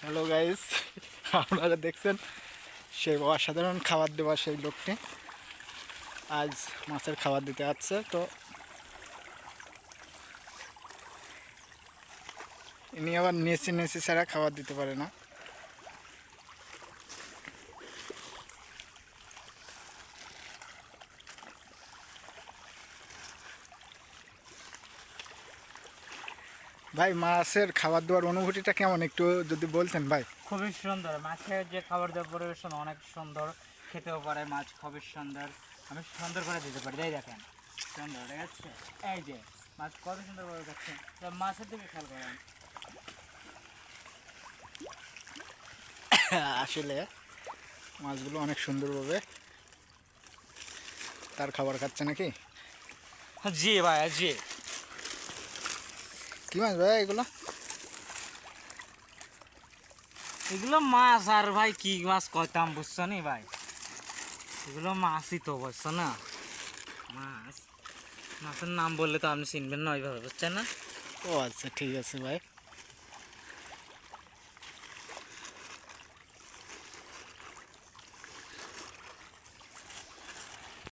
Hello guys, আপনারা দেখছেন সেই অসাধারণ খাবার দেওয়া সেই লোকটি আজ মাছের খাবার দিতে আসছে। তো ইনি আবার নেচে নেচে ছাড়া খাবার দিতে পারে না। ভাই, মাছের খাবার দেওয়ার অনুভূতিটা কেমন একটু যদি বলতেন ভাই। খুবই সুন্দর, মাছের যে খাবার দেওয়ার পরিবেশন অনেক সুন্দর, খেতেও পারে মাছ খুবই সুন্দর। আমি সুন্দর করে দিতে পারি, তাই দেখেন সুন্দর ঠিক আছে। এই যে মাছ কত সুন্দর করে যাচ্ছে, মাছের দিকে খেয়াল করেন। আসলে মাছগুলো অনেক সুন্দরভাবে তার খাবার খাচ্ছে নাকি? জি ভাই জি। কি মাছ ভাই এগুলো? এগুলো মাছ, আর ভাই কি মাছ কইতাম বুঝছো নি ভাই, এগুলো মাছই তো বুঝছো না, মাছ। মাছের নাম বললে তো আপনি চিনবেন না ওইভাবে, বুঝছেন না? ও আচ্ছা, ঠিক আছে ভাই।